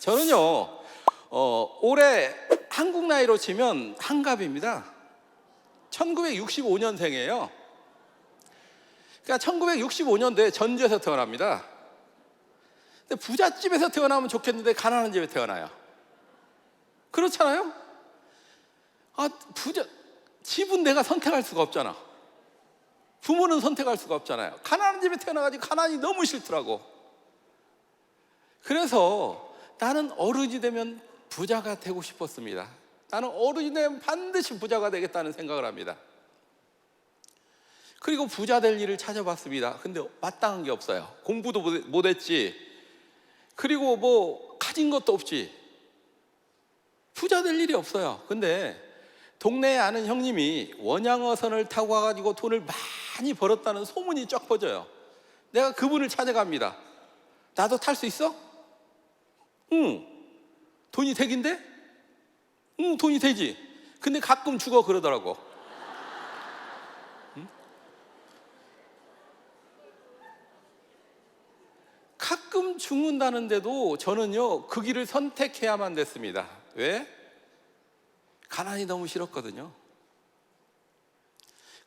저는요, 올해 한국 나이로 치면 한갑입니다. 1965년생이에요. 그러니까 1965년도에 전주에서 태어납니다. 근데 부잣집에서 태어나면 좋겠는데 가난한 집에 태어나요. 그렇잖아요? 집은 내가 선택할 수가 없잖아. 부모는 선택할 수가 없잖아요. 가난한 집에 태어나가지고 가난이 너무 싫더라고. 그래서 나는 어른이 되면 부자가 되고 싶었습니다. 나는 어른이 되면 반드시 부자가 되겠다는 생각을 합니다. 그리고 부자 될 일을 찾아봤습니다. 근데 마땅한 게 없어요. 공부도 못했지, 그리고 뭐 가진 것도 없지. 부자 될 일이 없어요. 근데 동네에 아는 형님이 원양어선을 타고 와가지고 돈을 많이 벌었다는 소문이 쫙 퍼져요. 내가 그분을 찾아갑니다. 나도 탈 수 있어? 응. 돈이 되긴데? 응, 돈이 되지. 근데 가끔 죽어 그러더라고. 응? 가끔 죽는다는데도 저는요, 그 길을 선택해야만 됐습니다. 왜? 가난이 너무 싫었거든요.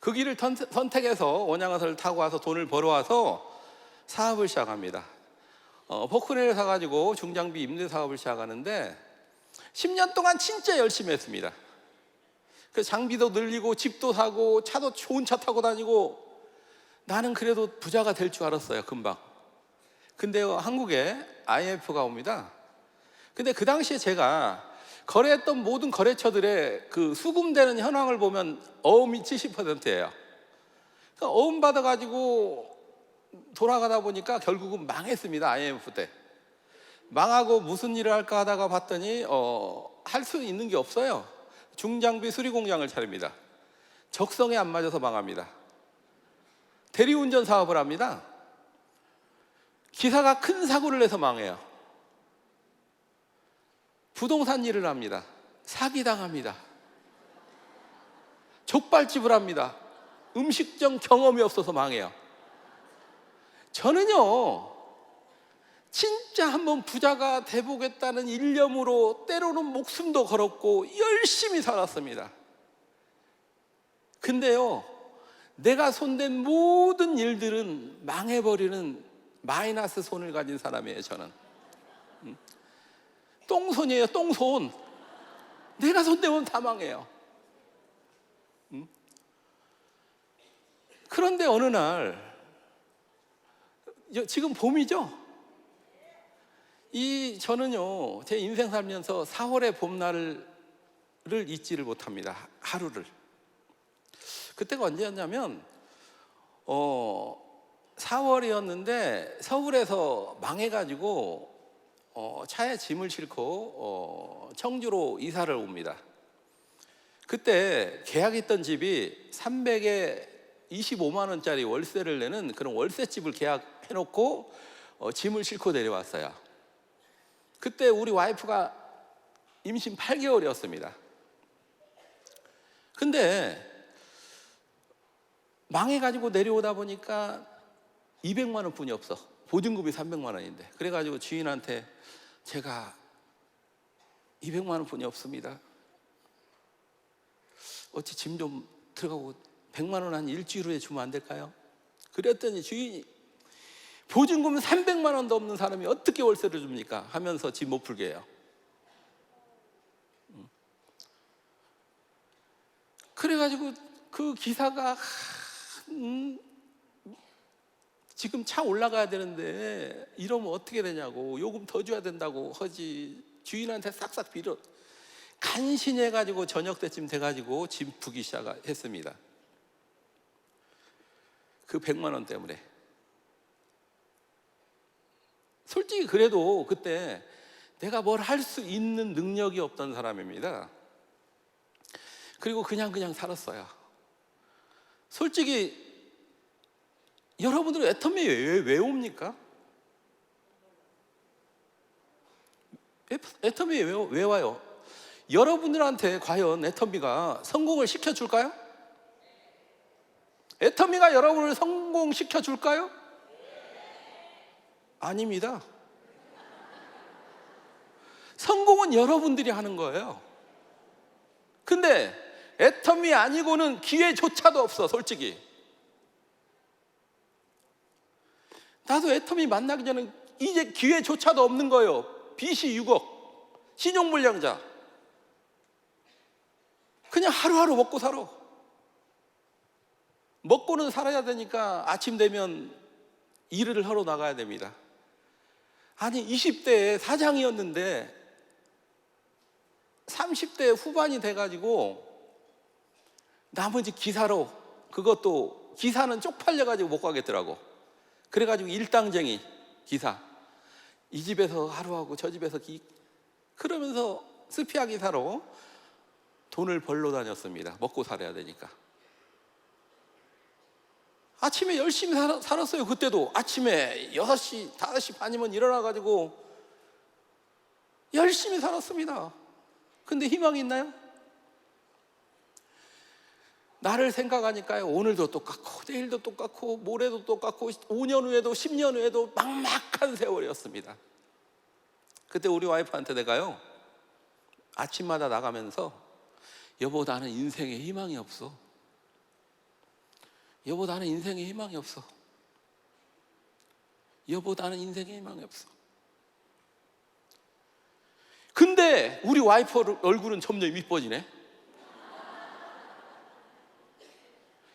그 길을 선택해서 원양어선을 타고 와서 돈을 벌어와서 사업을 시작합니다. 포크레인을 사가지고 중장비 임대 사업을 시작하는데 10년 동안 진짜 열심히 했습니다. 그 장비도 늘리고 집도 사고 차도 좋은 차 타고 다니고, 나는 그래도 부자가 될 줄 알았어요, 금방. 근데요, 한국에 IMF가 옵니다. 근데 그 당시에 제가 거래했던 모든 거래처들의 그 수금되는 현황을 보면 어음이 70%예요. 그러니까 어음 받아가지고 돌아가다 보니까 결국은 망했습니다. IMF 때 망하고 무슨 일을 할까 하다가 봤더니 할 수 있는 게 없어요. 중장비 수리 공장을 차립니다. 적성에 안 맞아서 망합니다. 대리운전 사업을 합니다. 기사가 큰 사고를 내서 망해요. 부동산 일을 합니다. 사기당합니다. 족발집을 합니다. 음식점 경험이 없어서 망해요. 저는요, 진짜 한번 부자가 돼보겠다는 일념으로 때로는 목숨도 걸었고 열심히 살았습니다. 근데요, 내가 손댄 모든 일들은 망해버리는 마이너스 손을 가진 사람이에요. 저는 똥손이에요. 똥손. 내가 손대면 다 망해요. 그런데 어느 날, 지금 봄이죠? 저는요, 제 인생 살면서 4월의 봄날을 잊지를 못합니다. 하루를. 그때가 언제였냐면 4월이었는데 서울에서 망해가지고 차에 짐을 싣고 청주로 이사를 옵니다. 그때 계약했던 집이 300에 25만 원짜리 월세를 내는 그런 월세집을 계약해놓고 짐을 싣고 내려왔어요. 그때 우리 와이프가 임신 8개월이었습니다. 근데 망해가지고 내려오다 보니까 200만 원뿐이 없어. 보증금이 300만 원인데. 그래가지고 주인한테 제가 200만 원뿐이 없습니다. 어찌 짐 좀 들어가고 100만 원 한 일주일 후에 주면 안 될까요? 그랬더니 주인이 보증금 300만 원도 없는 사람이 어떻게 월세를 줍니까? 하면서 집 못 풀게 해요. 그래가지고 그 기사가 지금 차 올라가야 되는데 이러면 어떻게 되냐고, 요금 더 줘야 된다고 하지. 주인한테 싹싹 빌어 간신해가지고 저녁 때쯤 돼가지고 짐 푸기 시작했습니다. 그 100만 원 때문에. 솔직히 그래도 그때 내가 뭘 할 수 있는 능력이 없던 사람입니다. 그리고 그냥 살았어요. 솔직히 여러분들은 애터미에 왜 옵니까? 애터미에 왜 와요? 여러분들한테 과연 애터미가 성공을 시켜줄까요? 애터미가 여러분을 성공시켜줄까요? 아닙니다. 성공은 여러분들이 하는 거예요. 근데 애터미 아니고는 기회조차도 없어, 솔직히. 나도 애터미 만나기 전에 이제 기회조차도 없는 거예요. 빚이 6억, 신용불량자. 그냥 하루하루 먹고 살아. 먹고는 살아야 되니까 아침 되면 일을 하러 나가야 됩니다. 아니 20대에 사장이었는데 30대 후반이 돼가지고 나머지 기사로, 그것도 기사는 쪽팔려가지고 못 가겠더라고. 그래가지고 일당쟁이 기사, 이 집에서 하루하고 저 집에서 그러면서 스피아 기사로 돈을 벌러 다녔습니다. 먹고 살아야 되니까. 아침에 열심히 살았어요. 그때도 아침에 6시, 5시 반이면 일어나가지고 열심히 살았습니다. 근데 희망이 있나요? 나를 생각하니까요, 오늘도 똑같고 내일도 똑같고 모레도 똑같고 5년 후에도 10년 후에도 막막한 세월이었습니다. 그때 우리 와이프한테 내가요, 아침마다 나가면서 여보 나는 인생에 희망이 없어. 여보 나는 인생에 희망이 없어. 여보 나는 인생에 희망이 없어. 근데 우리 와이프 얼굴은 점점 이뻐지네.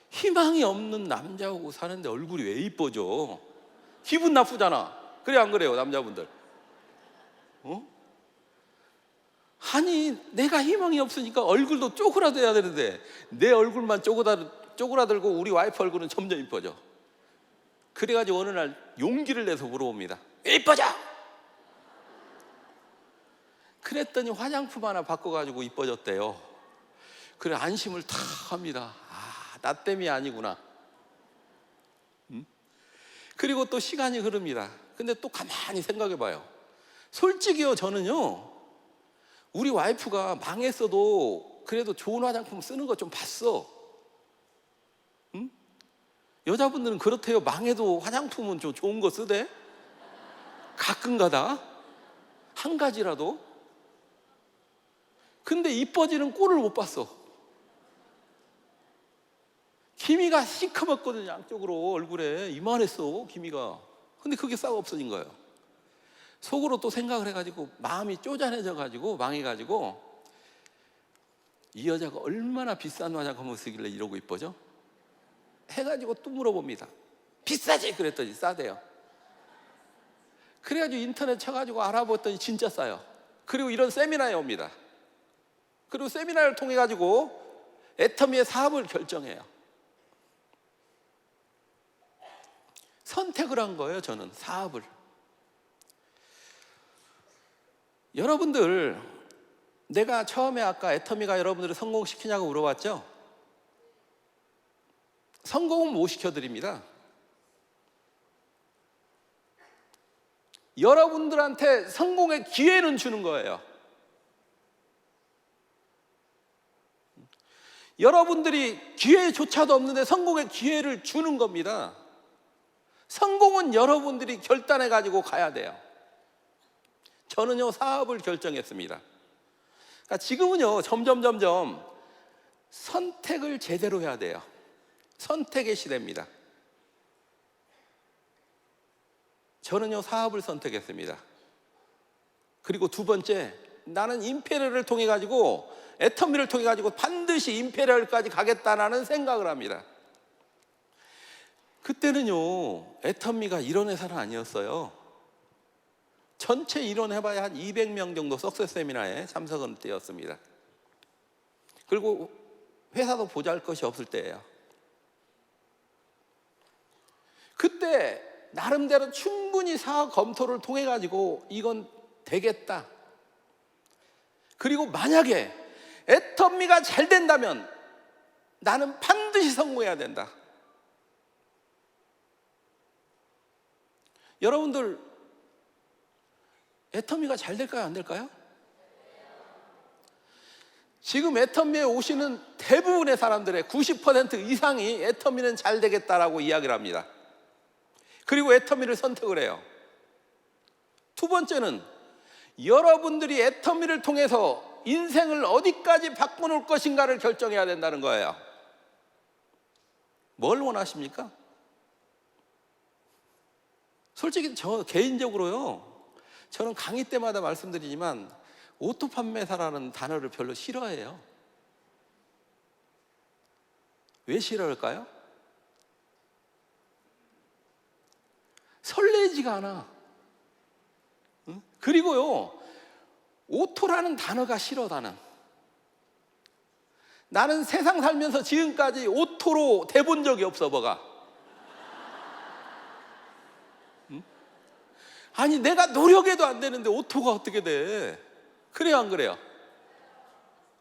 희망이 없는 남자하고 사는데 얼굴이 왜 이뻐져? 기분 나쁘잖아. 그래 안 그래요 남자분들? 아니 내가 희망이 없으니까 얼굴도 쪼그라들어야 되는데 내 얼굴만 쪼그라들고 우리 와이프 얼굴은 점점 이뻐져. 그래가지고 어느 날 용기를 내서 물어봅니다. 왜 이뻐져? 그랬더니 화장품 하나 바꿔가지고 이뻐졌대요. 그래 안심을 다 합니다. 나 때문이 아니구나. 그리고 또 시간이 흐릅니다. 근데 또 가만히 생각해 봐요. 솔직히요 저는요 우리 와이프가 망했어도 그래도 좋은 화장품 쓰는 거 좀 봤어. 여자분들은 그렇대요. 망해도 화장품은 좀 좋은 거 쓰대. 가끔가다 한 가지라도. 근데 이뻐지는 꼴을 못 봤어. 기미가 시커멓거든요. 양쪽으로 얼굴에 이만했어 기미가. 근데 그게 싹 없어진 거예요. 속으로 또 생각을 해가지고 마음이 쪼잔해져가지고 망해가지고 이 여자가 얼마나 비싼 화장품을 쓰길래 이러고 이뻐져? 해가지고 또 물어봅니다. 비싸지? 그랬더니 싸대요. 그래가지고 인터넷 쳐가지고 알아봤더니 진짜 싸요. 그리고 이런 세미나에 옵니다. 그리고 세미나를 통해 가지고 애터미의 사업을 결정해요. 선택을 한 거예요. 저는 사업을. 여러분들, 내가 처음에 아까 애터미가 여러분들을 성공시키냐고 물어봤죠? 성공은 못 시켜드립니다. 여러분들한테 성공의 기회는 주는 거예요. 여러분들이 기회조차도 없는데 성공의 기회를 주는 겁니다. 성공은 여러분들이 결단해 가지고 가야 돼요. 저는요 사업을 결정했습니다. 그러니까 지금은요 점점 선택을 제대로 해야 돼요. 선택의 시대입니다. 저는요 사업을 선택했습니다. 그리고 두 번째, 나는 임페리얼을 통해 가지고 애터미를 통해 가지고 반드시 임페리얼까지 가겠다라는 생각을 합니다. 그때는요 애터미가 이런 회사는 아니었어요. 전체 이론 해봐야 한 200명 정도 석세스 세미나에 참석한 때였습니다. 그리고 회사도 보잘것이 없을 때예요. 그때 나름대로 충분히 사업 검토를 통해 가지고 이건 되겠다. 그리고 만약에 애터미가 잘 된다면 나는 반드시 성공해야 된다. 여러분들 애터미가 잘 될까요? 안 될까요? 지금 애터미에 오시는 대부분의 사람들의 90% 이상이 애터미는 잘 되겠다라고 이야기를 합니다. 그리고 애터미를 선택을 해요. 두 번째는 여러분들이 애터미를 통해서 인생을 어디까지 바꿔놓을 것인가를 결정해야 된다는 거예요. 뭘 원하십니까? 솔직히 저 개인적으로요, 저는 강의 때마다 말씀드리지만 오토 판매사라는 단어를 별로 싫어해요. 왜 싫어할까요? 설레지가 않아. 응? 그리고요, 오토라는 단어가 싫어. 나는 세상 살면서 지금까지 오토로 대본 적이 없어. 뭐가? 응? 아니, 내가 노력해도 안 되는데 오토가 어떻게 돼? 그래요, 안 그래요?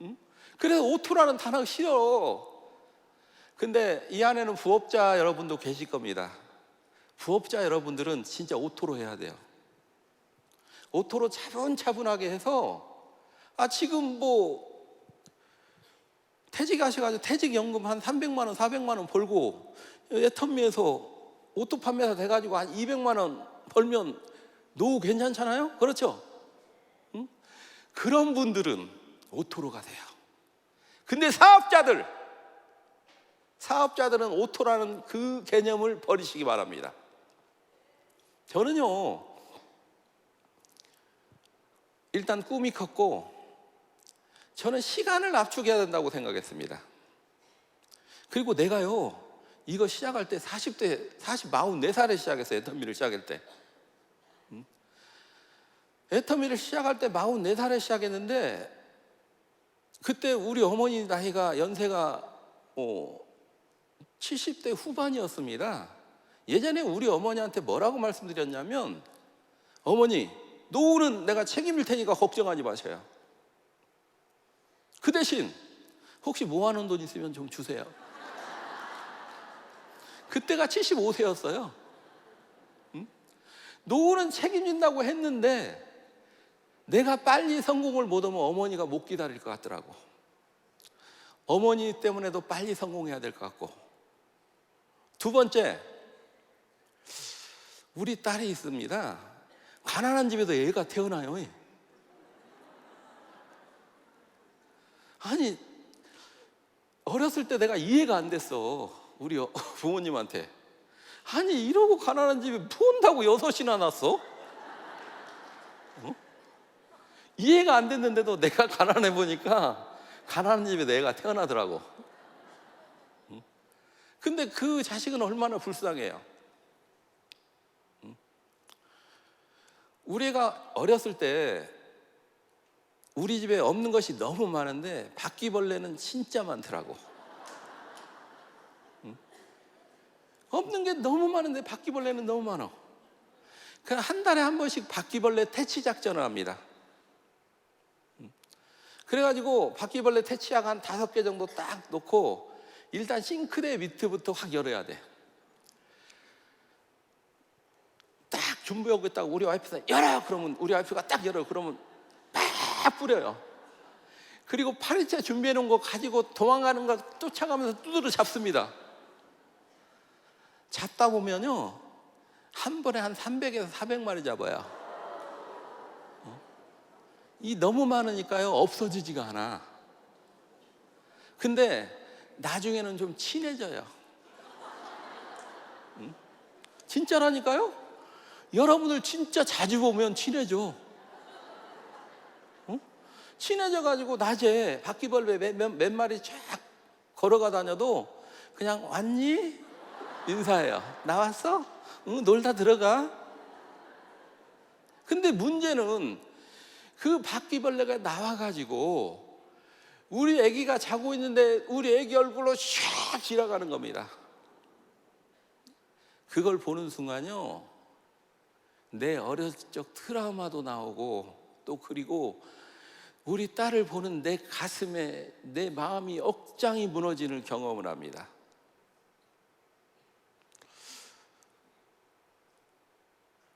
응? 그래서 오토라는 단어가 싫어. 근데 이 안에는 부업자 여러분도 계실 겁니다. 부업자 여러분들은 진짜 오토로 해야 돼요. 오토로 차분차분하게 해서, 지금 퇴직하셔가지고 퇴직연금 한 300만 원, 400만 원 벌고 애터미에서 오토 판매사 돼가지고 한 200만 원 벌면 노후 괜찮잖아요? 그렇죠? 응? 그런 분들은 오토로 가세요. 근데 사업자들은 오토라는 그 개념을 버리시기 바랍니다. 저는요, 일단 꿈이 컸고, 저는 시간을 압축해야 된다고 생각했습니다. 그리고 내가요, 이거 시작할 때 44살에 시작했어요. 애터미를 시작할 때. 애터미를 시작할 때 44살에 시작했는데, 그때 우리 어머니 연세가 70대 후반이었습니다. 예전에 우리 어머니한테 뭐라고 말씀드렸냐면, 어머니, 노후는 내가 책임질 테니까 걱정하지 마세요. 그 대신 혹시 모아놓은 돈 있으면 좀 주세요. 그때가 75세였어요. 노후는 책임진다고 했는데 내가 빨리 성공을 못하면 어머니가 못 기다릴 것 같더라고. 어머니 때문에도 빨리 성공해야 될 것 같고, 두 번째, 우리 딸이 있습니다. 가난한 집에서 애가 태어나요. 아니, 어렸을 때 내가 이해가 안 됐어. 우리 부모님한테. 아니, 이러고 가난한 집에 부은다고 6이나 낳았어? 이해가 안 됐는데도 내가 가난해 보니까 가난한 집에 내 애가 태어나더라고. 근데 그 자식은 얼마나 불쌍해요. 우리 애가 어렸을 때 우리 집에 없는 것이 너무 많은데 바퀴벌레는 진짜 많더라고. 없는 게 너무 많은데 바퀴벌레는 너무 많아. 그냥 한 달에 한 번씩 바퀴벌레 퇴치 작전을 합니다. 그래가지고 바퀴벌레 퇴치약 한 5개 정도 딱 놓고 일단 싱크대 밑부터 확 열어야 돼. 딱 준비하고 있다가 우리 와이프가 열어! 그러면 우리 와이프가 딱 열어. 그러면 막 뿌려요. 그리고 파리채 준비해 놓은 거 가지고 도망가는 거 쫓아가면서 두드려 잡습니다. 잡다 보면요, 한 번에 한 300에서 400마리 잡아요. 이 너무 많으니까요, 없어지지가 않아. 근데 나중에는 좀 친해져요. 진짜라니까요? 여러분들 진짜 자주 보면 친해져. 친해져가지고 낮에 바퀴벌레 몇 마리 쫙 걸어가 다녀도 그냥 왔니? 인사해요. 나왔어? 응, 놀다 들어가. 근데 문제는 그 바퀴벌레가 나와가지고 우리 애기가 자고 있는데 우리 애기 얼굴로 샥 지나가는 겁니다. 그걸 보는 순간요, 내 어렸을 적 트라우마도 나오고, 또 그리고 우리 딸을 보는 내 가슴에 내 마음이 억장이 무너지는 경험을 합니다.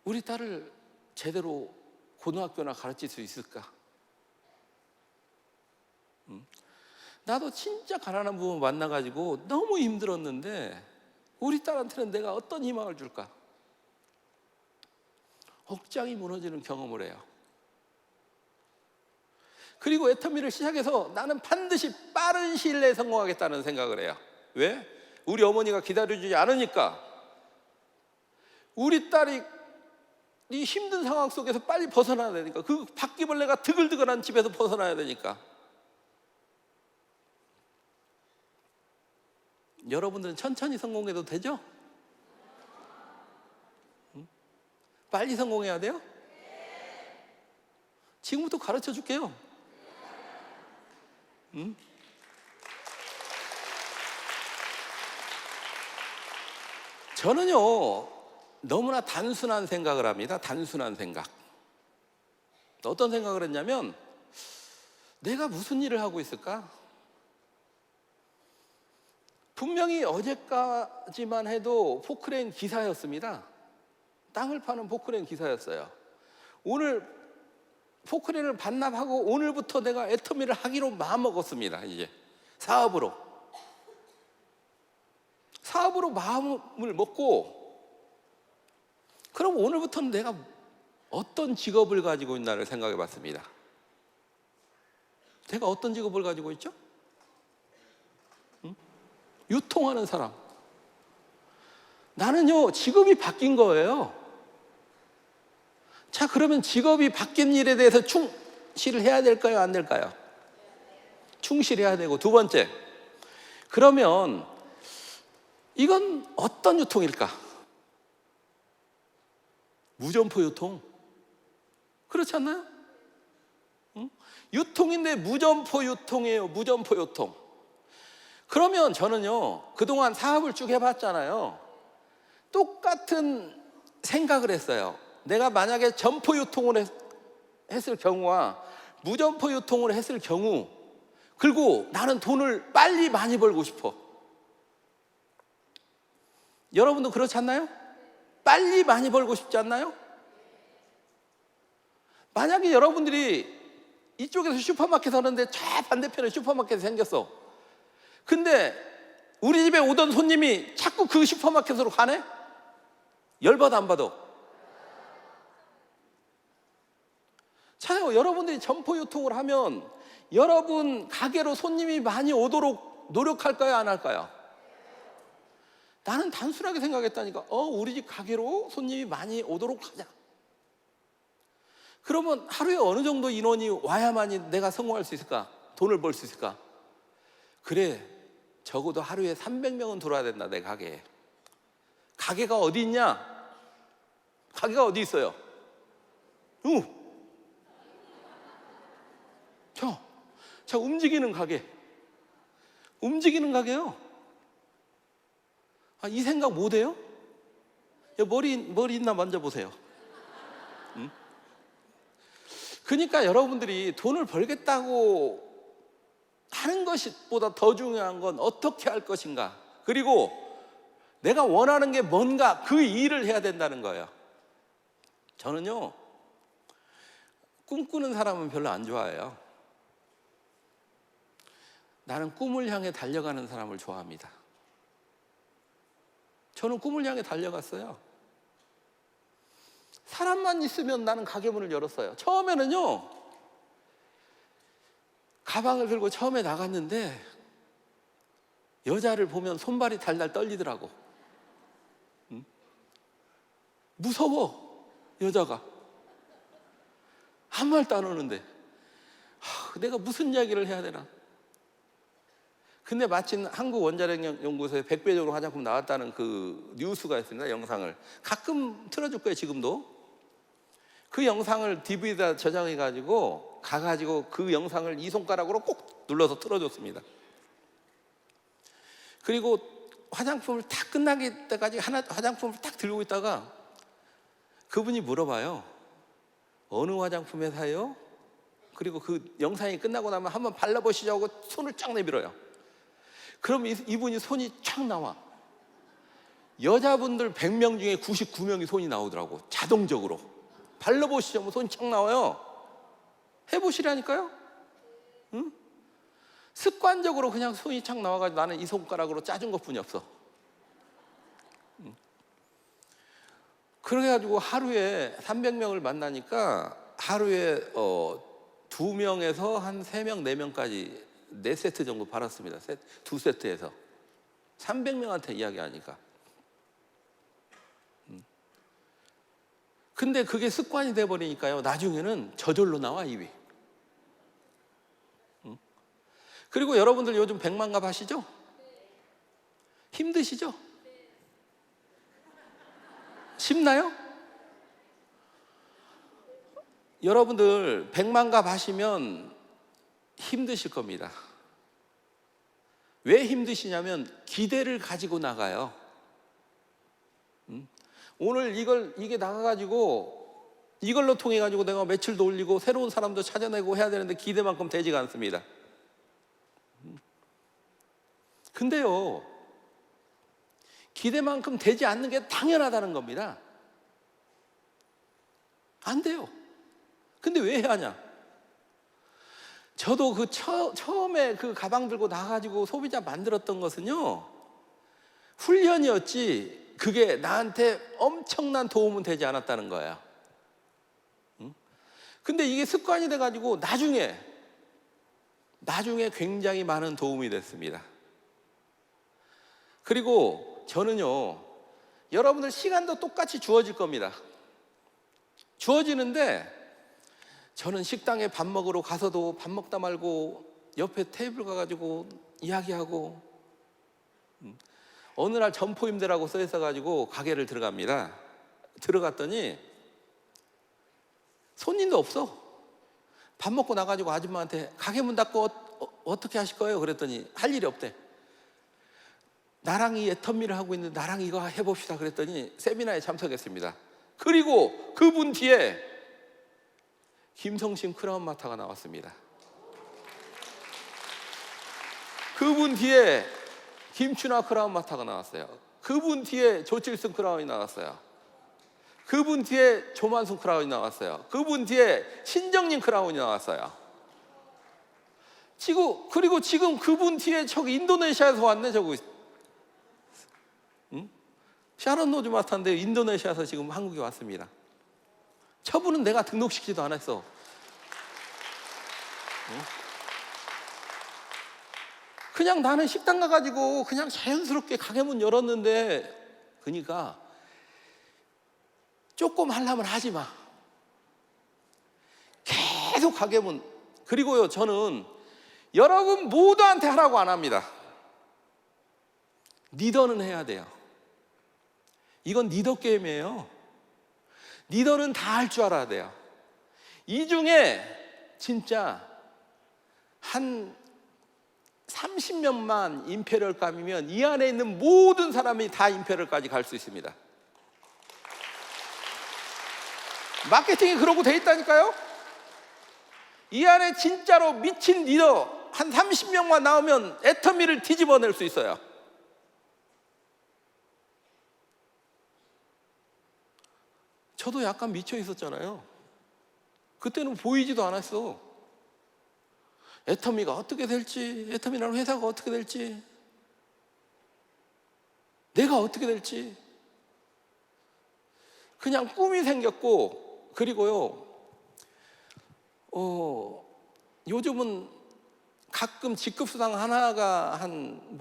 우리 딸을 제대로 고등학교나 가르칠 수 있을까? 나도 진짜 가난한 부모 만나가지고 너무 힘들었는데 우리 딸한테는 내가 어떤 희망을 줄까? 억장이 무너지는 경험을 해요. 그리고 애터미를 시작해서 나는 반드시 빠른 시일 내에 성공하겠다는 생각을 해요. 왜? 우리 어머니가 기다려주지 않으니까. 우리 딸이 이 힘든 상황 속에서 빨리 벗어나야 되니까. 그 바퀴벌레가 드글드글한 집에서 벗어나야 되니까. 여러분들은 천천히 성공해도 되죠? 빨리 성공해야 돼요? 지금부터 가르쳐 줄게요. 저는요, 너무나 단순한 생각을 합니다. 단순한 생각. 어떤 생각을 했냐면, 내가 무슨 일을 하고 있을까? 분명히 어제까지만 해도 포크레인 기사였습니다. 땅을 파는 포크레인 기사였어요. 오늘 포크레인을 반납하고 오늘부터 내가 애터미를 하기로 마음먹었습니다. 이제 사업으로 마음을 먹고, 그럼 오늘부터는 내가 어떤 직업을 가지고 있나를 생각해 봤습니다. 제가 어떤 직업을 가지고 있죠? 유통하는 사람. 나는요, 직업이 바뀐 거예요. 자, 그러면 직업이 바뀐 일에 대해서 충실을 해야 될까요? 안 될까요? 충실해야 되고, 두 번째, 그러면 이건 어떤 유통일까? 무점포 유통. 그렇지 않나요? 유통인데 무점포 유통이에요. 무점포 유통. 그러면 저는요, 그동안 사업을 쭉 해봤잖아요. 똑같은 생각을 했어요. 내가 만약에 점포 유통을 했을 경우와 무점포 유통을 했을 경우, 그리고 나는 돈을 빨리 많이 벌고 싶어. 여러분도 그렇지 않나요? 빨리 많이 벌고 싶지 않나요? 만약에 여러분들이 이쪽에서 슈퍼마켓 하는데 저 반대편에 슈퍼마켓이 생겼어. 근데 우리 집에 오던 손님이 자꾸 그 슈퍼마켓으로 가네? 열받아 안 받아? 자요, 여러분들이 점포 유통을 하면 여러분 가게로 손님이 많이 오도록 노력할까요? 안 할까요? 나는 단순하게 생각했다니까. 우리 집 가게로 손님이 많이 오도록 하자. 그러면 하루에 어느 정도 인원이 와야만이 내가 성공할 수 있을까? 돈을 벌 수 있을까? 그래, 적어도 하루에 300명은 들어와야 된다, 내 가게에. 가게가 어디 있냐? 가게가 어디 있어요? 자, 움직이는 가게. 움직이는 가게요. 이 생각 못 해요? 머리 있나 만져보세요. 그러니까 여러분들이 돈을 벌겠다고 하는 것보다 더 중요한 건 어떻게 할 것인가, 그리고 내가 원하는 게 뭔가, 그 일을 해야 된다는 거예요. 저는요, 꿈꾸는 사람은 별로 안 좋아해요. 나는 꿈을 향해 달려가는 사람을 좋아합니다. 저는 꿈을 향해 달려갔어요. 사람만 있으면 나는 가게 문을 열었어요. 처음에는요, 가방을 들고 처음에 나갔는데 여자를 보면 손발이 달달 떨리더라고. 무서워, 여자가. 한 말도 안 오는데 내가 무슨 이야기를 해야 되나. 근데 마침 한국원자력연구소에 100배적으로 화장품 나왔다는 그 뉴스가 있습니다. 영상을 가끔 틀어줄 거예요. 지금도 그 영상을 DVD에다 저장해가지고 가가지고 그 영상을 이 손가락으로 꼭 눌러서 틀어줬습니다. 그리고 화장품을 다 끝나기 때까지 화장품을 딱 들고 있다가 그분이 물어봐요. 어느 화장품 회사예요? 그리고 그 영상이 끝나고 나면 한번 발라보시죠 하고 손을 쫙 내밀어요. 그럼 이분이 손이 쫙 나와. 여자분들 100명 중에 99명이 손이 나오더라고. 자동적으로. 발라보시죠 하면 손이 쫙 나와요. 해보시라니까요. 응? 습관적으로 그냥 손이 착 나와가지고 나는 이 손가락으로 짜준 것뿐이 없어. 그래가지고 하루에 300명을 만나니까 하루에 2명에서 한 3명, 4명까지 4세트 정도 팔았습니다. 2세트에서 300명한테 이야기하니까. 근데 그게 습관이 돼버리니까요, 나중에는 저절로 나와, 입이. 그리고 여러분들 요즘 백만갑 하시죠? 힘드시죠? 쉽나요? 여러분들 백만갑 하시면 힘드실 겁니다. 왜 힘드시냐면 기대를 가지고 나가요. 오늘 이게 나가가지고 이걸로 통해 가지고 내가 매출도 올리고 새로운 사람도 찾아내고 해야 되는데 기대만큼 되지가 않습니다. 근데요, 기대만큼 되지 않는 게 당연하다는 겁니다. 안 돼요. 근데 왜 해야 하냐? 저도 처음에 그 가방 들고 나가지고 소비자 만들었던 것은요, 훈련이었지 그게 나한테 엄청난 도움은 되지 않았다는 거예요. 근데 이게 습관이 돼가지고 나중에 굉장히 많은 도움이 됐습니다. 그리고 저는요, 여러분들 시간도 똑같이 주어질 겁니다. 주어지는데 저는 식당에 밥 먹으러 가서도 밥 먹다 말고 옆에 테이블 가가지고 이야기하고, 어느 날 점포임대라고 써 있어가지고 가게를 들어갑니다. 들어갔더니 손님도 없어. 밥 먹고 나가지고 아줌마한테 가게 문 닫고 어떻게 하실 거예요? 그랬더니 할 일이 없대. 나랑 이 애터미를 하고 있는데 나랑 이거 해봅시다. 그랬더니 세미나에 참석했습니다. 그리고 그분 뒤에 김성심 크라운마타가 나왔습니다. 그분 뒤에 김춘하 크라운마타가 나왔어요. 그분 뒤에 조칠승 크라운이 나왔어요. 그분 뒤에 조만순 크라운이 나왔어요. 그분 뒤에 신정림 크라운이 나왔어요. 그리고 지금 그분 뒤에 저기 인도네시아에서 왔네. 저기 샤론 노즈마타인데 인도네시아에서 지금 한국에 왔습니다. 저분은 내가 등록시키지도 않았어. 그냥 나는 식당 가가지고 그냥 자연스럽게 가게 문 열었는데, 그러니까 조금 하려면 하지 마. 계속 가게 문. 그리고요, 저는 여러분 모두한테 하라고 안 합니다. 리더는 해야 돼요. 이건 리더 게임이에요. 리더는 다 할 줄 알아야 돼요. 이 중에 진짜 한 30명만 임페리얼감이면 이 안에 있는 모든 사람이 다 임페리얼까지 갈 수 있습니다. 마케팅이 그러고 돼 있다니까요. 이 안에 진짜로 미친 리더 한 30명만 나오면 애터미를 뒤집어낼 수 있어요. 저도 약간 미쳐 있었잖아요. 그때는 보이지도 않았어. 애터미가 어떻게 될지, 애터미라는 회사가 어떻게 될지, 내가 어떻게 될지. 그냥 꿈이 생겼고, 그리고요, 요즘은 가끔 직급수당 하나가 한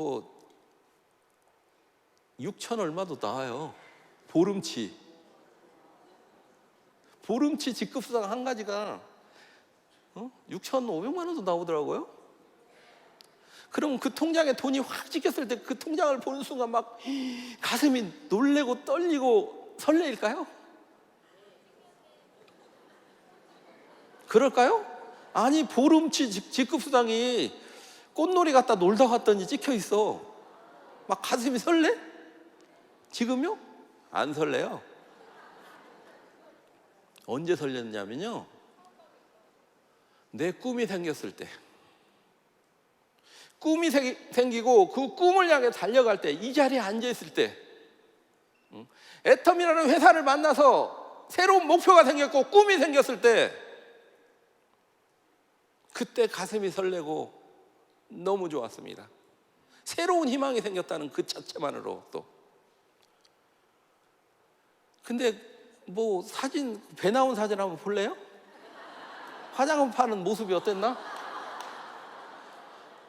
6천 얼마도 나와요. 보름치 직급수당 한 가지가 6,500만 원도 나오더라고요. 그럼 그 통장에 돈이 확 찍혔을 때 그 통장을 보는 순간 막 가슴이 놀래고 떨리고 설레일까요? 그럴까요? 아니, 보름치 직급수당이 꽃놀이 갔다 놀다 갔더니 찍혀 있어. 막 가슴이 설레? 지금요? 안 설레요. 언제 설렜냐면요, 내 꿈이 생겼을 때, 꿈이 생기고 그 꿈을 향해 달려갈 때, 이 자리에 앉아있을 때, 애텀이라는 회사를 만나서 새로운 목표가 생겼고 꿈이 생겼을 때, 그때 가슴이 설레고 너무 좋았습니다. 새로운 희망이 생겼다는 그 자체만으로. 또 근데 사진, 배 나온 사진 한번 볼래요? 화장품 파는 모습이 어땠나?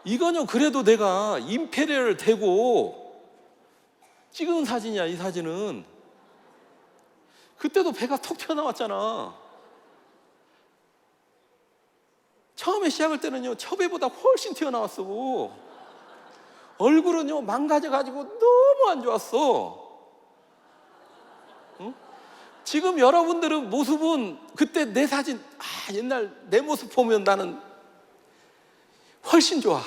이건요, 그래도 내가 임페리얼을 대고 찍은 사진이야. 이 사진은 그때도 배가 톡 튀어나왔잖아. 처음에 시작할 때는요, 처배보다 훨씬 튀어나왔어. 얼굴은요, 망가져가지고 너무 안 좋았어. 응? 지금 여러분들은 모습은 그때 내 사진, 옛날 내 모습 보면 나는 훨씬 좋아.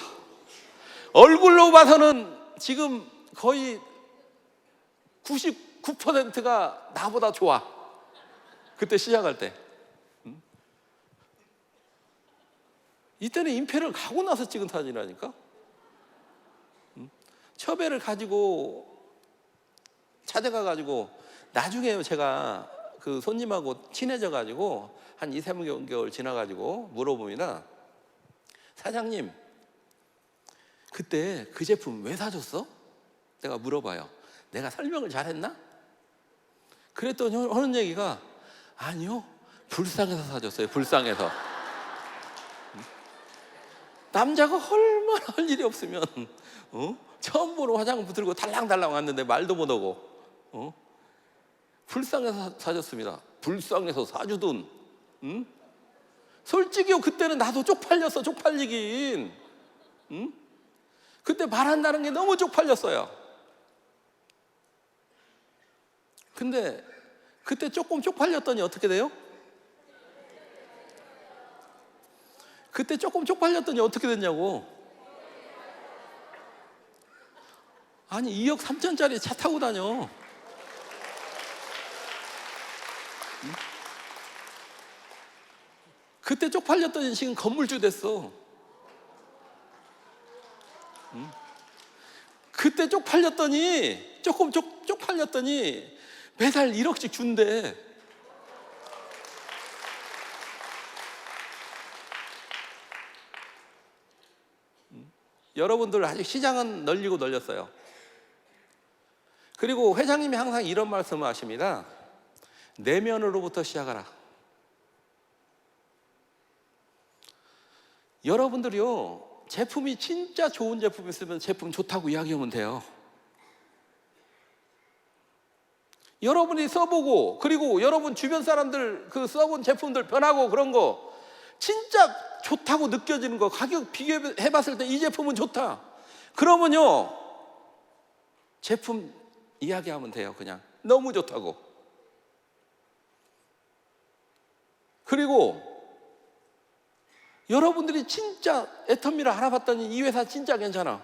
얼굴로 봐서는 지금 거의 99%가 나보다 좋아. 그때 시작할 때. 이때는 임페리얼 가고 나서 찍은 사진이라니까. 첩배를 가지고 찾아가 가지고 나중에 제가 그 손님하고 친해져 가지고 한 2, 3개월 지나 가지고 물어봅니다. 사장님, 그때 그 제품 왜 사줬어? 내가 물어봐요. 내가 설명을 잘했나? 그랬더니 하는 얘기가, 아니요, 불쌍해서 사줬어요. 불쌍해서. 남자가 얼마나 할 일이 없으면 처음 보는 화장품 들고 달랑달랑 왔는데 말도 못하고 불쌍해서 사줬습니다. 불쌍해서 사주든. 솔직히요, 그때는 나도 쪽팔렸어. 쪽팔리긴. 그때 말한다는 게 너무 쪽팔렸어요. 근데 그때 조금 쪽팔렸더니 어떻게 돼요? 그때 조금 쪽팔렸더니 어떻게 됐냐고. 아니, 2억 3천짜리 차 타고 다녀. 그때 쪽팔렸더니 지금 건물주 됐어. 그때 쪽팔렸더니 조금 쪽팔렸더니 매달 1억씩 준대. 여러분들 아직 시장은 널리고 널렸어요. 그리고 회장님이 항상 이런 말씀을 하십니다. 내면으로부터 시작하라. 여러분들이요, 제품이 진짜 좋은 제품이 있으면 제품 좋다고 이야기하면 돼요. 여러분이 써보고, 그리고 여러분 주변 사람들 그 써본 제품들 변하고 그런 거 진짜 좋다고 느껴지는 거, 가격 비교해봤을 때 이 제품은 좋다. 그러면요, 제품 이야기하면 돼요. 그냥 너무 좋다고. 그리고 여러분들이 진짜 애터미를 알아봤더니 이 회사 진짜 괜찮아.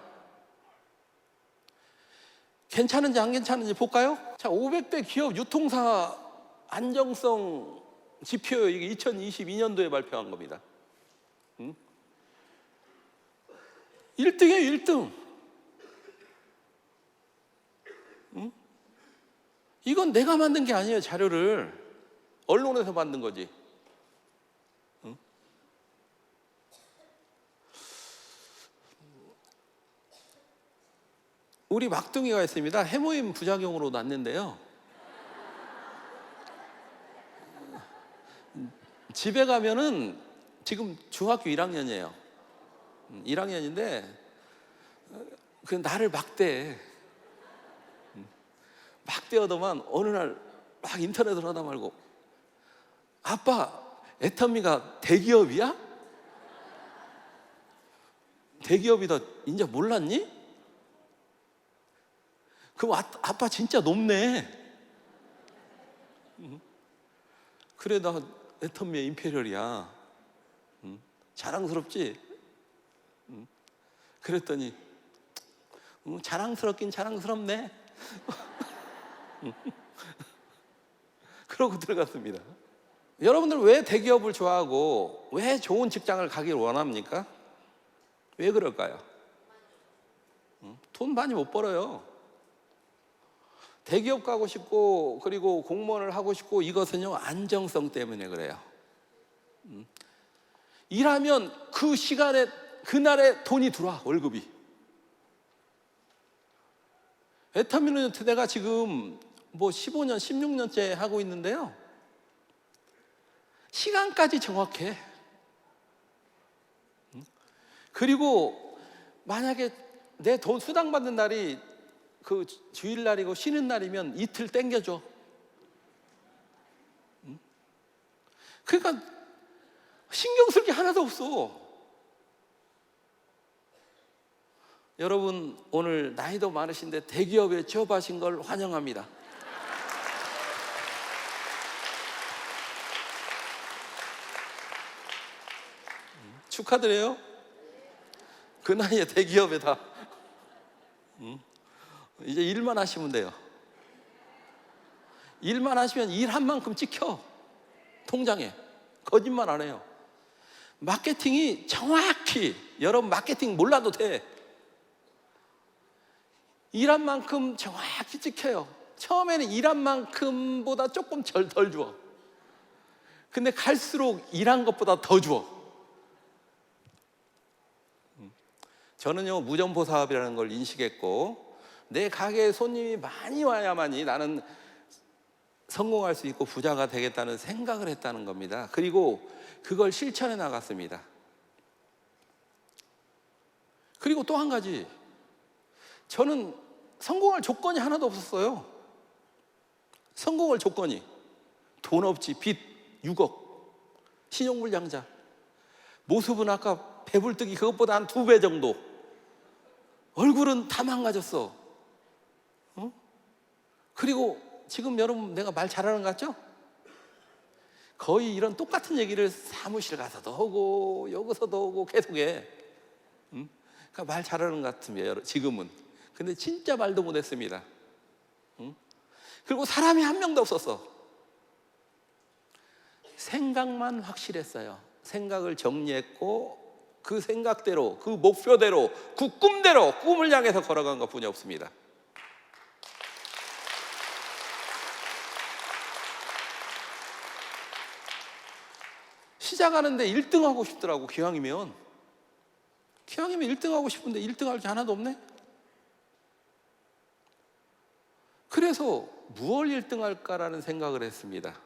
괜찮은지 안 괜찮은지 볼까요? 자, 500대 기업 유통사 안정성 지표, 이게 2022년도에 발표한 겁니다. 1등이에요, 1등. 이건 내가 만든 게 아니에요. 자료를 언론에서 만든 거지. 우리 막둥이가 있습니다. 해모임 부작용으로 났는데요, 집에 가면은 지금 중학교 1학년이에요. 1학년인데 그 나를 막대해. 막대하더만 어느 날 막 인터넷으로 하다 말고, 아빠, 애터미가 대기업이야? 대기업이다 이제 몰랐니? 그럼 아빠 진짜 높네. 그래, 나 애터미의 임페리얼이야. 자랑스럽지? 그랬더니 자랑스럽긴 자랑스럽네. 그러고 들어갔습니다. 여러분들 왜 대기업을 좋아하고 왜 좋은 직장을 가길 원합니까? 왜 그럴까요? 돈 많이 못 벌어요. 대기업 가고 싶고, 그리고 공무원을 하고 싶고, 이것은요, 안정성 때문에 그래요. 일하면 그 시간에, 그날에 돈이 들어와, 월급이. 애터미는 내가 지금 뭐 15년, 16년째 하고 있는데요, 시간까지 정확해. 그리고 만약에 내 돈 수당 받는 날이 그 주일날이고 쉬는 날이면 이틀 땡겨줘. 그러니까 신경 쓸 게 하나도 없어. 여러분, 오늘 나이도 많으신데 대기업에 취업하신 걸 환영합니다. 축하드려요. 그 나이에 대기업에다 이제 일만 하시면 돼요. 일만 하시면 일한 만큼 찍혀, 통장에. 거짓말 안 해요. 마케팅이 정확히, 여러분 마케팅 몰라도 돼. 일한 만큼 정확히 찍혀요. 처음에는 일한 만큼보다 조금 덜 줘. 근데 갈수록 일한 것보다 더 줘. 저는요, 무점포 사업이라는 걸 인식했고, 내 가게에 손님이 많이 와야만이 나는 성공할 수 있고 부자가 되겠다는 생각을 했다는 겁니다. 그리고 그걸 실천해 나갔습니다. 그리고 또 한 가지, 저는 성공할 조건이 하나도 없었어요. 성공할 조건이 돈 없지, 빚 6억, 신용불량자, 모습은 아까 배불뜨기 그것보다 한 2배 정도, 얼굴은 다 망가졌어. 그리고 지금 여러분 내가 말 잘하는 것 같죠? 거의 이런 똑같은 얘기를 사무실 가서도 하고 여기서도 하고 계속해. 그러니까 말 잘하는 것 같으면 지금은. 근데 진짜 말도 못했습니다. 그리고 사람이 한 명도 없었어. 생각만 확실했어요. 생각을 정리했고 그 생각대로, 그 목표대로, 그 꿈대로 꿈을 향해서 걸어간 것뿐이 없습니다. 시작하는데 1등 하고 싶더라고. 기왕이면 1등 하고 싶은데 1등 할 게 하나도 없네. 그래서 무엇 1등 할까라는 생각을 했습니다.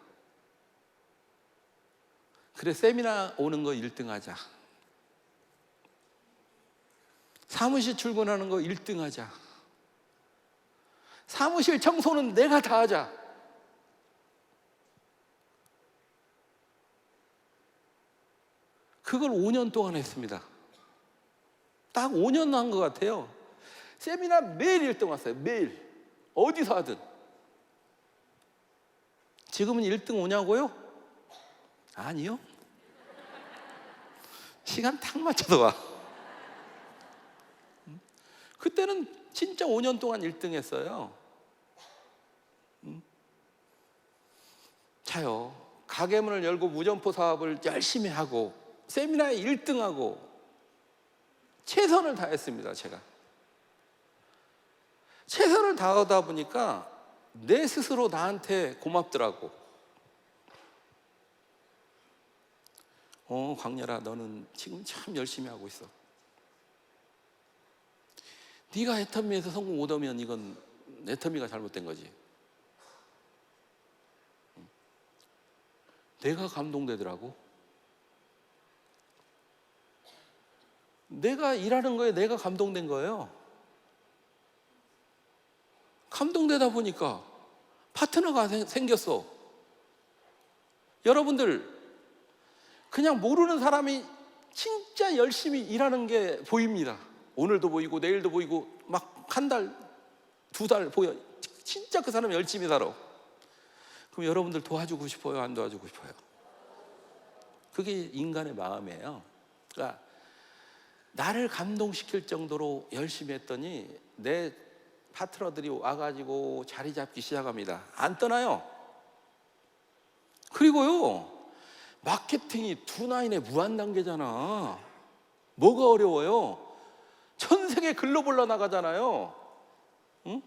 그래, 세미나 오는 거 1등 하자. 사무실 출근하는 거 1등 하자. 사무실 청소는 내가 다 하자. 그걸 5년 동안 했습니다. 딱 5년 한 것 같아요. 세미나 매일 1등 왔어요. 매일. 어디서 하든. 지금은 1등 오냐고요? 아니요. 시간 딱 맞춰서 와. 그때는 진짜 5년 동안 1등 했어요. 자요. 가게문을 열고 무점포 사업을 열심히 하고 세미나에 1등하고 최선을 다했습니다. 제가 최선을 다하다 보니까 내 스스로 나한테 고맙더라고. 광렬아, 너는 지금 참 열심히 하고 있어. 네가 애터미에서 성공 못하면 이건 애터미가 잘못된 거지. 내가 감동되더라고. 내가 일하는 거에 내가 감동된 거예요. 감동되다 보니까 파트너가 생겼어. 여러분들, 그냥 모르는 사람이 진짜 열심히 일하는 게 보입니다. 오늘도 보이고 내일도 보이고 막 한 달, 2달 보여. 진짜 그 사람이 열심히 살아. 그럼 여러분들 도와주고 싶어요? 안 도와주고 싶어요? 그게 인간의 마음이에요. 그러니까 나를 감동시킬 정도로 열심히 했더니 내 파트너들이 와가지고 자리 잡기 시작합니다. 안 떠나요. 그리고요, 마케팅이 두9의 무한 단계잖아. 뭐가 어려워요? 전 세계 글로벌로 나가잖아요. 응?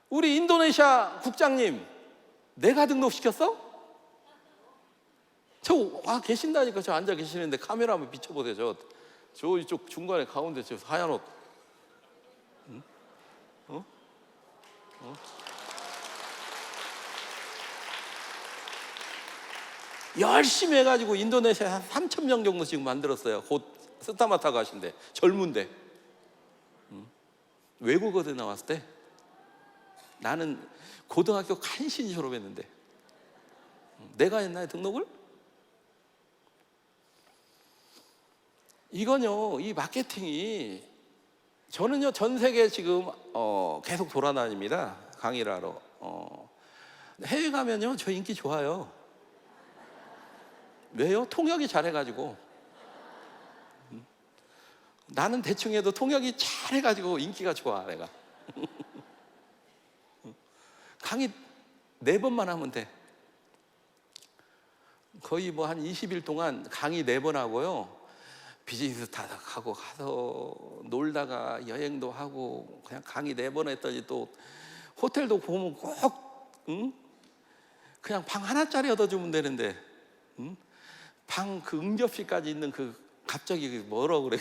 우리 인도네시아 국장님, 내가 등록시켰어? 저 와 계신다니까. 저 앉아 계시는데 카메라 한번 비춰보세요. 저 이쪽 중간에 가운데 저 하얀 옷. 응? 열심히 해가지고 인도네시아 한 3천 명 정도 지금 만들었어요. 곧 스타마타 가신데, 젊은데. 외국어대 나왔을 때 나는 고등학교 간신히 졸업했는데 내가 했나요, 등록을? 이건요, 이 마케팅이, 저는요 전 세계 지금 계속 돌아다닙니다. 강의를 하러. 해외 가면요 저 인기 좋아요. 왜요? 통역이 잘해가지고. 나는 대충 해도 통역이 잘해가지고 인기가 좋아. 내가 강의 4번만 하면 돼. 거의 뭐 한 20일 동안 강의 4번 하고요, 비즈니스 타닥하고 가서 놀다가 여행도 하고, 그냥 강의 4번 했더니 또 호텔도 보면 꼭 그냥 방 하나짜리 얻어주면 되는데, 방 그 응접실까지 있는 그, 갑자기 뭐라고 그래.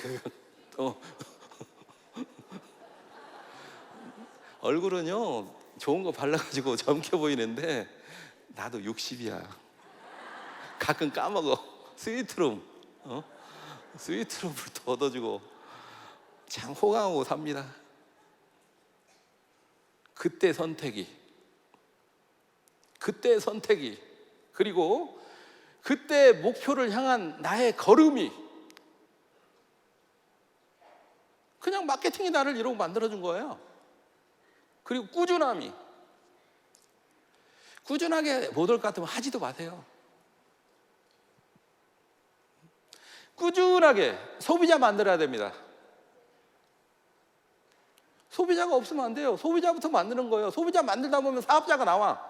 얼굴은요 좋은 거 발라가지고 젊게 보이는데 나도 60이야. 가끔 까먹어. 스위트룸, 스위트룸을 또 얻어주고 참 호강하고 삽니다. 그때 선택이, 그리고 그때 목표를 향한 나의 걸음이, 그냥 마케팅이 나를 이러고 만들어준 거예요. 그리고 꾸준하게 못 올 것 같으면 하지도 마세요. 꾸준하게 소비자 만들어야 됩니다. 소비자가 없으면 안 돼요. 소비자부터 만드는 거예요. 소비자 만들다 보면 사업자가 나와.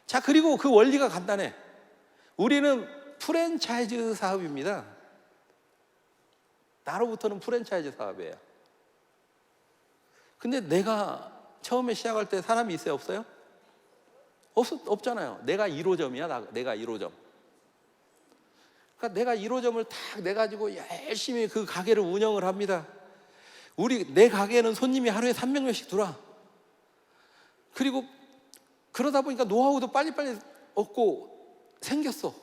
자, 그리고 그 원리가 간단해. 우리는 프랜차이즈 사업입니다. 나로부터는 프랜차이즈 사업이에요. 근데 내가 처음에 시작할 때 사람이 있어요, 없어요? 없잖아요. 내가 1호점이야. 내가 1호점. 그러니까 내가 1호점을 딱 내가지고 열심히 그 가게를 운영을 합니다. 내 가게에는 손님이 하루에 300명씩 들어와. 그리고 그러다 보니까 노하우도 빨리빨리 얻고 생겼어.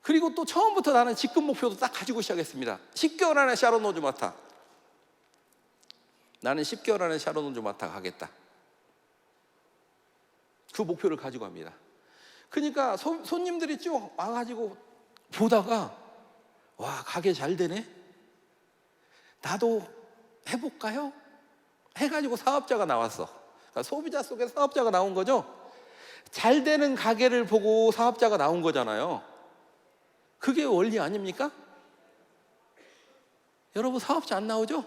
그리고 또 처음부터 나는 직급 목표도 딱 가지고 시작했습니다. 10개월 안에 샤론 로즈 마타. 나는 10개월 안에 샤론 로즈 마타 가겠다. 그 목표를 가지고 합니다. 그러니까 손님들이 쭉 와가지고 보다가, 와, 가게 잘 되네? 나도 해볼까요? 해가지고 사업자가 나왔어. 그러니까 소비자 속에 사업자가 나온 거죠. 잘 되는 가게를 보고 사업자가 나온 거잖아요. 그게 원리 아닙니까? 여러분, 사업자 안 나오죠?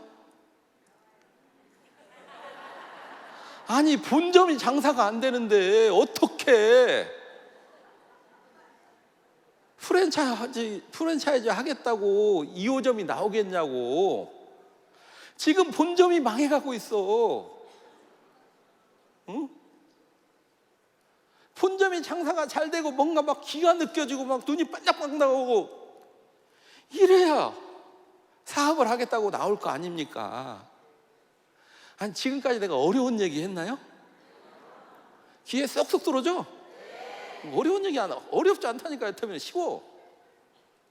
아니, 본점이 장사가 안 되는데 어떻게 프랜차이즈 하겠다고 2호점이 나오겠냐고. 지금 본점이 망해가고 있어. 응? 본점이 장사가 잘 되고 뭔가 막 기가 느껴지고 막 눈이 반짝반짝 나오고 이래야 사업을 하겠다고 나올 거 아닙니까? 아니, 지금까지 내가 어려운 얘기 했나요? 귀에 쏙쏙 들어오죠? 어려운 얘기 안 하고, 어렵지 않다니까요. 때문에 쉬워.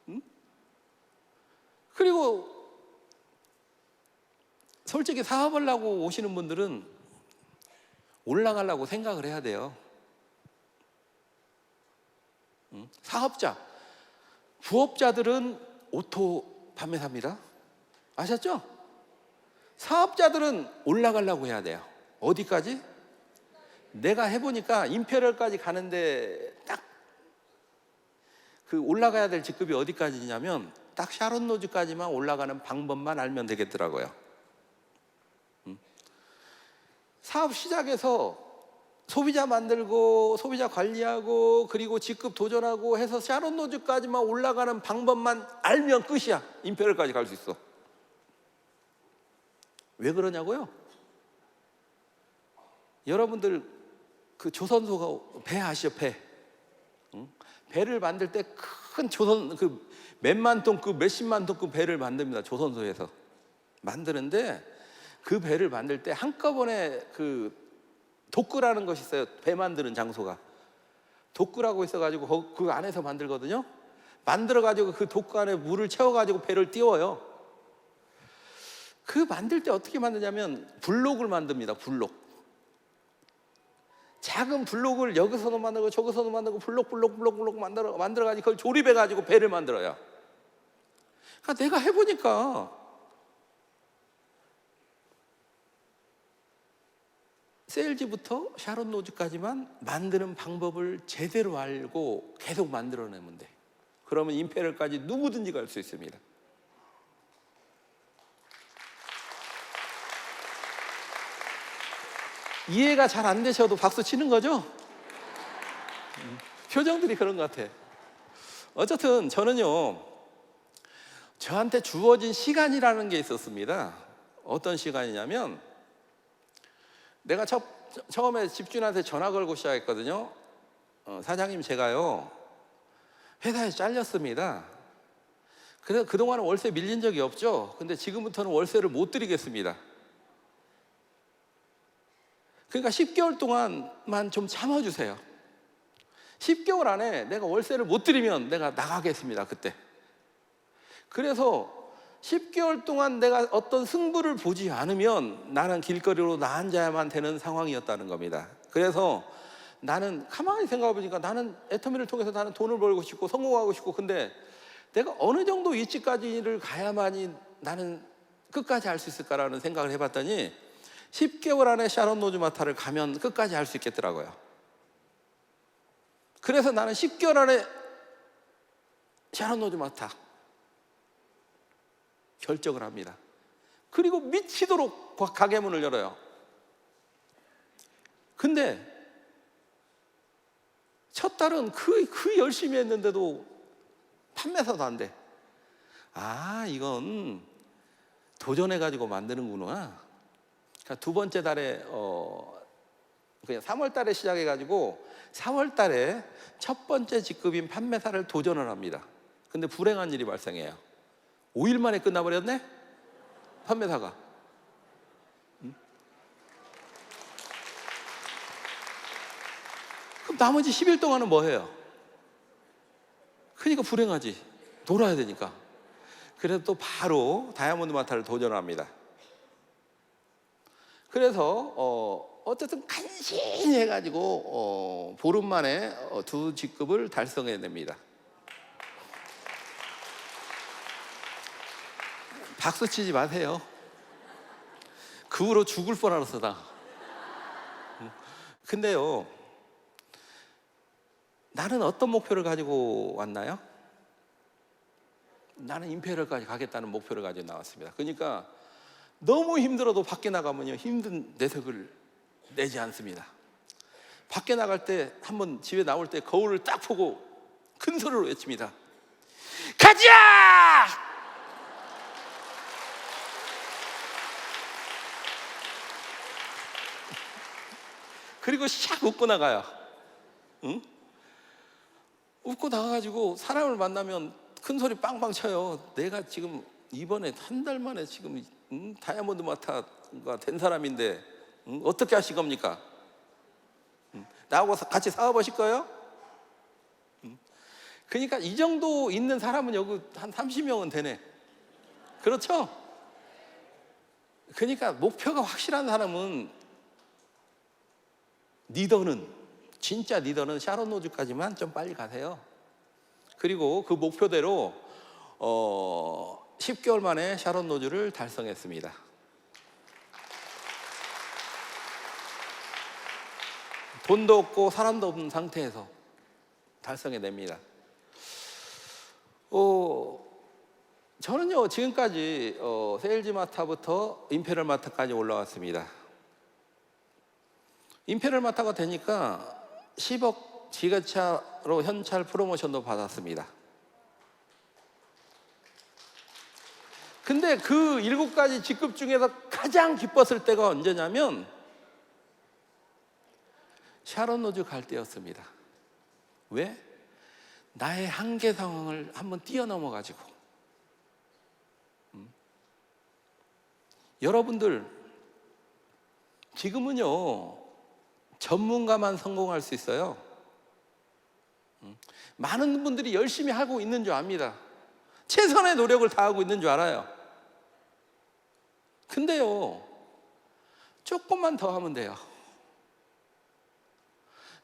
응? 그리고 솔직히 사업을 하고 오시는 분들은 올라가려고 생각을 해야 돼요. 응? 사업자, 부업자들은 오토 판매 삽니다. 아셨죠? 사업자들은 올라가려고 해야 돼요. 어디까지? 내가 해보니까 임페리얼까지 가는데 딱 그 올라가야 될 직급이 어디까지냐면 딱 샤론 로즈까지만 올라가는 방법만 알면 되겠더라고요. 사업 시작해서 소비자 만들고 소비자 관리하고 그리고 직급 도전하고 해서 샤론 로즈까지만 올라가는 방법만 알면 끝이야. 임페리얼까지 갈 수 있어. 왜 그러냐고요? 여러분들 그 조선소가 배 아시죠? 배. 응? 배를 만들 때 큰 조선 그 몇만 톤급 몇십만 톤급 배를 만듭니다. 조선소에서 만드는데 그 배를 만들 때 한꺼번에 그 도크라는 것이 있어요. 배 만드는 장소가 독구라고 있어가지고 그 안에서 만들거든요. 만들어가지고 그 독구 안에 물을 채워가지고 배를 띄워요. 그 만들 때 어떻게 만드냐면 블록을 만듭니다. 블록. 작은 블록을 여기서도 만들고 저기서도 만들고 블록 만들어가지고 그걸 조립해가지고 배를 만들어요. 그러니까 내가 해보니까 세일즈부터 샤론 노즈까지만 만드는 방법을 제대로 알고 계속 만들어내면 돼. 그러면 임페리얼까지 누구든지 갈 수 있습니다. 이해가 잘 안 되셔도 박수 치는 거죠? 표정들이 그런 것 같아. 어쨌든 저는요, 저한테 주어진 시간이라는 게 있었습니다. 어떤 시간이냐면, 내가 처음에 집주인한테 전화 걸고 시작했거든요. 사장님, 제가요 회사에서 잘렸습니다. 그래서 그동안은 월세 밀린 적이 없죠. 근데 지금부터는 월세를 못 드리겠습니다. 그러니까 10개월 동안만 좀 참아주세요. 10개월 안에 내가 월세를 못 드리면 내가 나가겠습니다. 그때. 그래서 10개월 동안 내가 어떤 승부를 보지 않으면 나는 길거리로 나앉아야만 되는 상황이었다는 겁니다. 그래서 나는 가만히 생각해 보니까 나는 애터미를 통해서 나는 돈을 벌고 싶고 성공하고 싶고, 근데 내가 어느 정도 위치까지를 가야만이 나는 끝까지 할 수 있을까라는 생각을 해봤더니 10개월 안에 샤론 노즈마타를 가면 끝까지 할 수 있겠더라고요. 그래서 나는 10개월 안에 샤론 노즈마타 결정을 합니다. 그리고 미치도록 가게문을 열어요. 근데 첫 달은 그 열심히 했는데도 판매사도 안 돼. 아, 이건 도전해가지고 만드는구나. 그러니까 두 번째 달에 그냥 3월 달에 시작해가지고 4월 달에 첫 번째 직급인 판매사를 도전을 합니다. 근데 불행한 일이 발생해요. 5일 만에 끝나버렸네? 판매사가. 그럼 나머지 10일 동안은 뭐 해요? 그러니까 불행하지. 놀아야 되니까. 그래서 또 바로 다이아몬드 마타를 도전합니다. 그래서 어쨌든 간신히 해가지고 보름 만에 두 직급을 달성해냅니다. 박수 치지 마세요. 그 후로 죽을 뻔하았어 나. 근데요, 나는 어떤 목표를 가지고 왔나요? 나는 임페리얼까지 가겠다는 목표를 가지고 나왔습니다. 그러니까 너무 힘들어도 밖에 나가면요 힘든 내색을 내지 않습니다. 밖에 나갈 때 한번 집에 나올 때 거울을 딱 보고 큰 소리로 외칩니다. 가자! 그리고 샥 웃고 나가요. 응? 웃고 나가가지고 사람을 만나면 큰 소리 빵빵 쳐요. 내가 지금 이번에 한 달 만에 지금 다이아몬드 마타가 된 사람인데 어떻게 하실 겁니까? 나하고 같이 사업하실 거예요? 그러니까 이 정도 있는 사람은 여기 한 30명은 되네. 그렇죠? 그러니까 목표가 확실한 사람은 진짜 리더는 샤론 노즈까지만 좀 빨리 가세요. 그리고 그 목표대로 10개월 만에 샤론 노즈를 달성했습니다. 돈도 없고 사람도 없는 상태에서 달성해냅니다. 저는요 지금까지 세일즈 마타부터 임페리얼 마타까지 올라왔습니다. 임페리얼 마타가 되니까 10억 지게차로 현찰 프로모션도 받았습니다. 근데 그 7가지 직급 중에서 가장 기뻤을 때가 언제냐면 샤론 노즈 갈 때였습니다. 왜? 나의 한계 상황을 한번 뛰어넘어 가지고 여러분들 지금은요 전문가만 성공할 수 있어요. 많은 분들이 열심히 하고 있는 줄 압니다. 최선의 노력을 다하고 있는 줄 알아요. 근데요, 조금만 더 하면 돼요.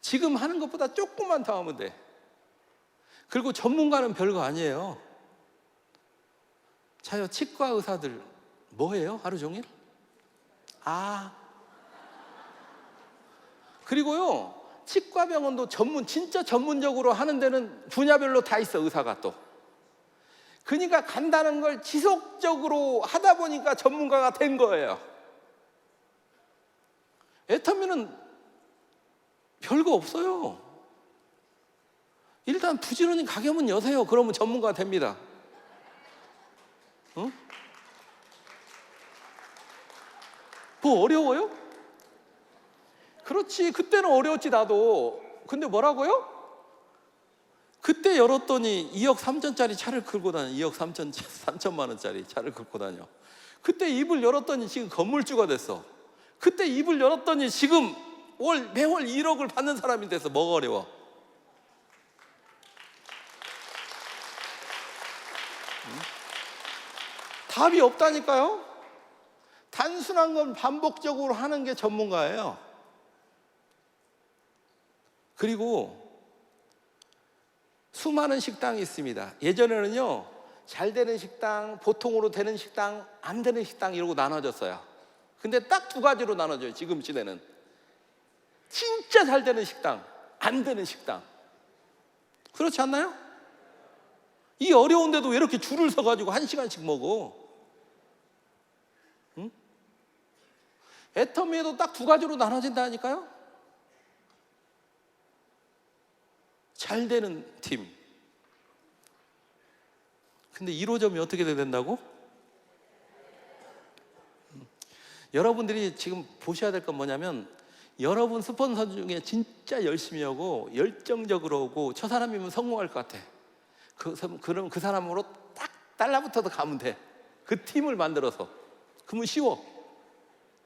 지금 하는 것보다 조금만 더 하면 돼. 그리고 전문가는 별거 아니에요. 자요, 치과 의사들 뭐 해요? 하루 종일? 그리고요, 치과병원도 진짜 전문적으로 하는 데는 분야별로 다 있어, 의사가 또. 그러니까 간다는 걸 지속적으로 하다 보니까 전문가가 된 거예요. 애터미는 별거 없어요. 일단 부지런히 가게문 여세요. 그러면 전문가가 됩니다. 뭐 어려워요? 그렇지, 그때는 어려웠지 나도. 근데 뭐라고요? 그때 열었더니 2억 3천짜리 차를 끌고 다녀. 2억 3천만 원짜리 차를 끌고 다녀. 그때 입을 열었더니 지금 건물주가 됐어. 그때 입을 열었더니 지금 매월 1억을 받는 사람이 돼서 뭐가 어려워? 답이 없다니까요. 단순한 건 반복적으로 하는 게 전문가예요. 그리고 수많은 식당이 있습니다. 예전에는요, 잘 되는 식당, 보통으로 되는 식당, 안 되는 식당 이러고 나눠졌어요. 근데 딱 두 가지로 나눠져요, 지금 시대는. 진짜 잘 되는 식당, 안 되는 식당. 그렇지 않나요? 이 어려운데도 왜 이렇게 줄을 서가지고 1시간씩 먹어? 응? 애터미에도 딱 두 가지로 나눠진다니까요? 잘 되는 팀. 근데 1호점이 어떻게 돼야 된다고? 여러분들이 지금 보셔야 될 건 뭐냐면, 여러분 스폰서 중에 진짜 열심히 하고 열정적으로 오고 저 사람이면 성공할 것 같아. 그럼 그 사람으로 딱 달라붙어서 가면 돼. 그 팀을 만들어서. 그러면 쉬워.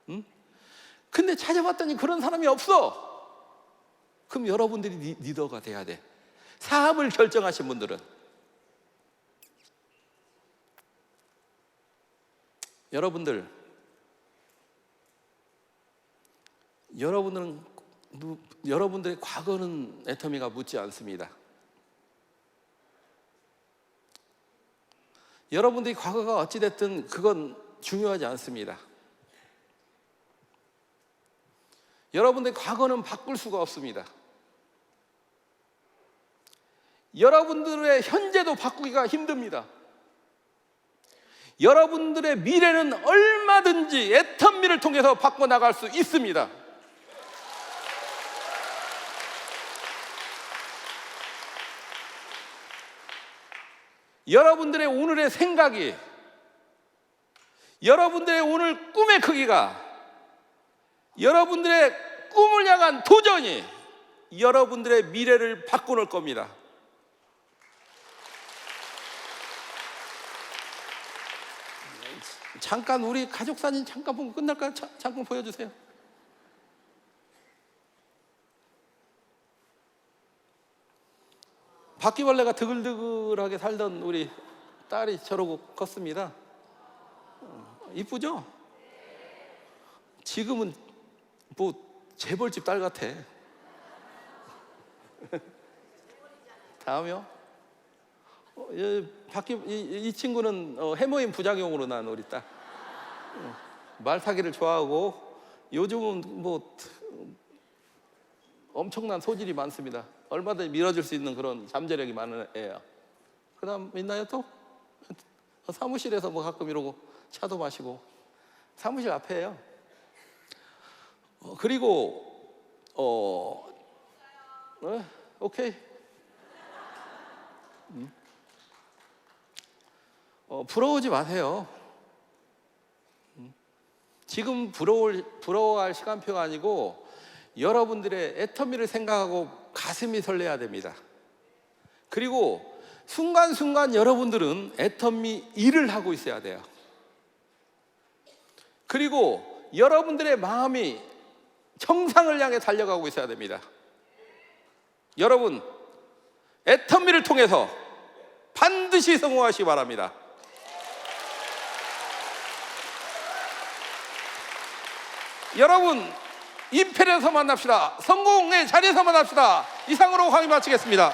응? 근데 찾아봤더니 그런 사람이 없어. 그럼 여러분들이 리더가 돼야 돼. 사업을 결정하신 분들은. 여러분들의 과거는 애터미가 묻지 않습니다. 여러분들이 과거가 어찌됐든 그건 중요하지 않습니다. 여러분들의 과거는 바꿀 수가 없습니다. 여러분들의 현재도 바꾸기가 힘듭니다. 여러분들의 미래는 얼마든지 애터미를 통해서 바꿔나갈 수 있습니다. 여러분들의 오늘의 생각이, 여러분들의 오늘 꿈의 크기가, 여러분들의 꿈을 향한 도전이 여러분들의 미래를 바꿔놓을 겁니다. 잠깐 우리 가족 사진 잠깐 보고 끝날까요? 잠깐 보여주세요. 바퀴벌레가 드글드글하게 살던 우리 딸이 저러고 컸습니다. 이쁘죠? 지금은 뭐 재벌집 딸 같아. 다음이요. 이 친구는 해모임 부작용으로 난 우리 딸. 말 타기를 좋아하고 요즘은 뭐 엄청난 소질이 많습니다. 얼마든지 밀어줄 수 있는 그런 잠재력이 많은 애예요. 그 다음 있나요 또? 사무실에서 뭐 가끔 이러고 차도 마시고. 사무실 앞에요. 그리고 오케이. 부러워하지 마세요. 지금 부러워할 시간표가 아니고 여러분들의 애터미를 생각하고 가슴이 설레야 됩니다. 그리고 순간순간 여러분들은 애터미 일을 하고 있어야 돼요. 그리고 여러분들의 마음이 정상을 향해 달려가고 있어야 됩니다. 여러분, 애터미를 통해서 반드시 성공하시기 바랍니다. 여러분, 임펠에서 만납시다. 성공의 자리에서 만납시다. 이상으로 강의 마치겠습니다.